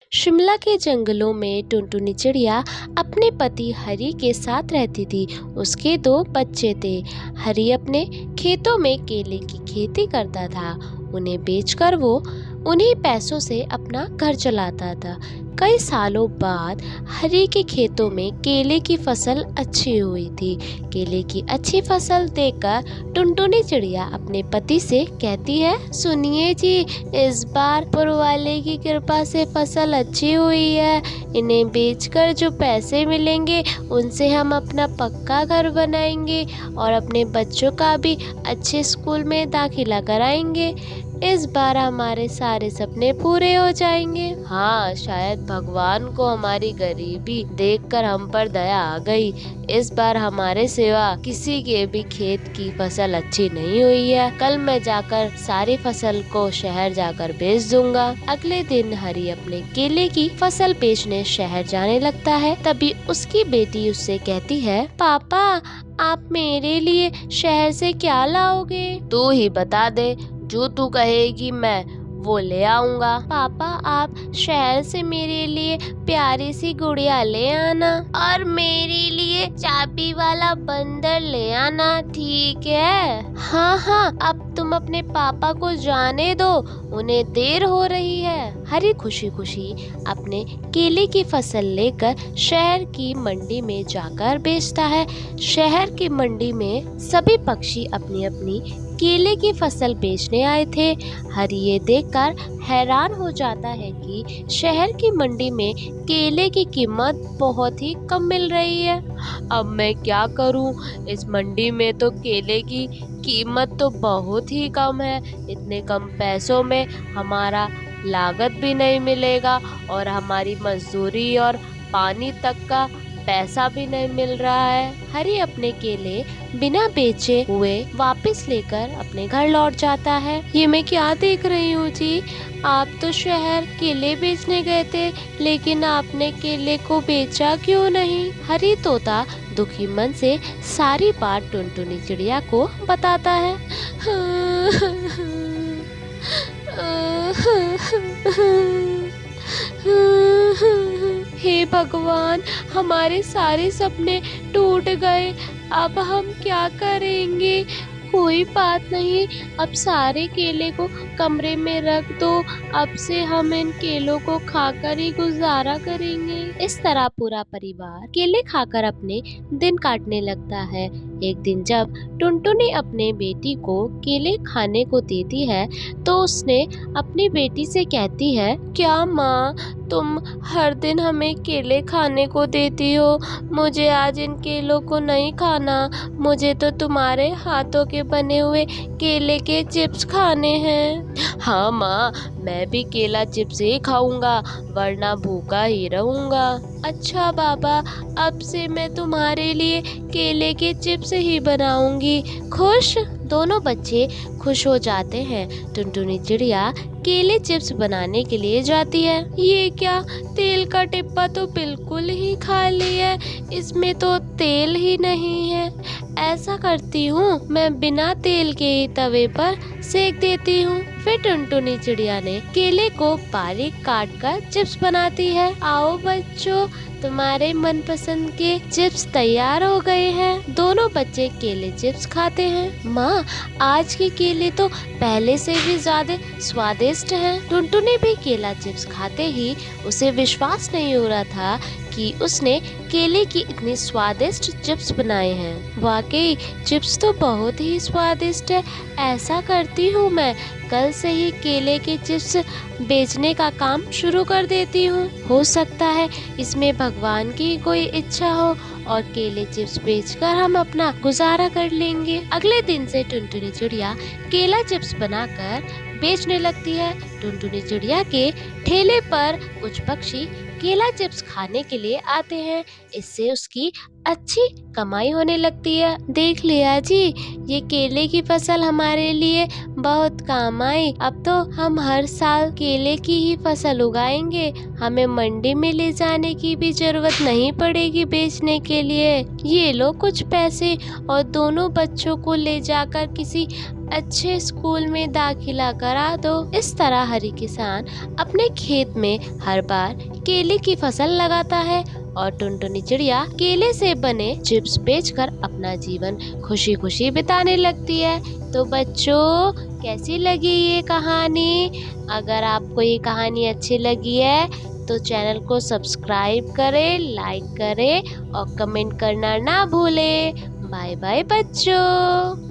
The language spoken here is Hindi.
शिमला के जंगलों में टुनटुनी चिड़िया अपने पति हरी के साथ रहती थी। उसके 2 बच्चे थे। हरी अपने खेतों में केले की खेती करता था। उन्हें बेचकर वो उन्हीं पैसों से अपना घर चलाता था। कई सालों बाद हरी के खेतों में केले की फसल अच्छी हुई थी। केले की अच्छी फसल देखकर टुनटुनी चिड़िया अपने पति से कहती है, सुनिए जी, इस बार ऊपर वाले की कृपा से फसल अच्छी हुई है। इन्हें बेचकर जो पैसे मिलेंगे उनसे हम अपना पक्का घर बनाएंगे और अपने बच्चों का भी अच्छे स्कूल में दाखिला कराएंगे। इस बार हमारे सारे सपने पूरे हो जाएंगे। हाँ, शायद भगवान को हमारी गरीबी देखकर हम पर दया आ गई। इस बार हमारे सिवा किसी के भी खेत की फसल अच्छी नहीं हुई है। कल मैं जाकर सारी फसल को शहर जाकर बेच दूंगा। अगले दिन हरी अपने केले की फसल बेचने शहर जाने लगता है। तभी उसकी बेटी उससे कहती है, पापा, आप मेरे लिए शहर से क्या लाओगे? तू ही बता दे, जो तू कहेगी मैं वो ले आऊंगा। पापा, आप शहर से मेरे लिए प्यारी सी गुड़िया ले आना और मेरे लिए चाबी वाला बंदर ले आना, ठीक है? हाँ हाँ, अब तुम अपने पापा को जाने दो, उन्हें देर हो रही है। हरी खुशी खुशी अपने केले की फसल लेकर शहर की मंडी में जाकर बेचता है। शहर की मंडी में सभी पक्षी अपनी अपनी केले की फसल बेचने आए थे। हरी ये देखकर हैरान हो जाता है कि शहर की मंडी में केले की कीमत बहुत ही कम मिल रही है। अब मैं क्या करूं? इस मंडी में तो केले की कीमत तो बहुत ही कम है। इतने कम पैसों में हमारा लागत भी नहीं मिलेगा और हमारी मजदूरी और पानी तक का पैसा भी नहीं मिल रहा है। हरी अपने केले बिना बेचे हुए वापस लेकर अपने घर लौट जाता है। ये मैं क्या देख रही हूँ जी? आप तो शहर केले बेचने गए थे, लेकिन आपने केले को बेचा क्यों नहीं? हरी तोता दुखी मन से सारी बात टुनटुनी चिड़िया को बताता है। हे भगवान, हमारे सारे सपने टूट गए। अब हम क्या करेंगे? कोई बात नहीं, अब सारे केले को कमरे में रख दो। अब से हम इन केलों को खाकर ही गुजारा करेंगे। इस तरह पूरा परिवार केले खाकर अपने दिन काटने लगता है। एक दिन जब टुनटुनी अपने बेटी को केले खाने को देती है तो उसने अपनी बेटी से कहती है, क्या माँ, तुम हर दिन हमें केले खाने को देती हो? मुझे आज इन केलों को नहीं खाना। मुझे तो तुम्हारे हाथों के बने हुए केले के चिप्स खाने हैं। हाँ माँ, मैं भी केला चिप्स ही खाऊंगा, वरना भूखा ही रहूंगा। अच्छा बाबा, अब से मैं तुम्हारे लिए केले के चिप्स ही बनाऊंगी। खुश? दोनों बच्चे खुश हो जाते हैं। टुनटुनी चिड़िया केले चिप्स बनाने के लिए जाती है। ये क्या, तेल का डिब्बा तो बिल्कुल ही खाली है, इसमें तो तेल ही नहीं है। ऐसा करती हूँ, मैं बिना तेल के ही तवे पर सेक देती हूँ। फिर टुनटुनी चिड़िया ने केले को बारीक काट कर चिप्स बनाती है। आओ बच्चों, तुम्हारे मनपसंद के चिप्स तैयार हो गए हैं। दोनों बच्चे केले चिप्स खाते हैं। माँ, आज के केले तो पहले से भी ज्यादा स्वादिष्ट हैं। टुनटुनी भी केला चिप्स खाते ही उसे विश्वास नहीं हो रहा था कि उसने केले की इतनी स्वादिष्ट चिप्स बनाए हैं। वाकई चिप्स तो बहुत ही स्वादिष्ट है। ऐसा करती हूँ, मैं कल से ही केले के चिप्स बेचने का काम शुरू कर देती हूँ। हो सकता है इसमें भगवान की कोई इच्छा हो और केले चिप्स बेचकर हम अपना गुजारा कर लेंगे। अगले दिन से टुनटुनी चिड़िया केला चिप्स बनाकर बेचने लगती है। टुनटुनी चिड़िया के ठेले पर कुछ पक्षी केला चिप्स खाने के लिए आते हैं। इससे उसकी अच्छी कमाई होने लगती है। देख लिया जी, ये केले की फसल हमारे लिए बहुत काम आई। अब तो हम हर साल केले की ही फसल उगाएंगे। हमें मंडी में ले जाने की भी जरूरत नहीं पड़ेगी बेचने के लिए। ये लो कुछ पैसे और दोनों बच्चों को ले जाकर किसी अच्छे स्कूल में दाखिला करा दो। इस तरह हरी किसान अपने खेत में हर बार केले की फसल लगाता है और टुनटुनी चिड़िया केले से बने चिप्स बेचकर अपना जीवन खुशी खुशी बिताने लगती है। तो बच्चों, कैसी लगी ये कहानी? अगर आपको ये कहानी अच्छी लगी है तो चैनल को सब्सक्राइब करें, लाइक करें और कमेंट करना ना भूलें। बाय बाय बच्चों।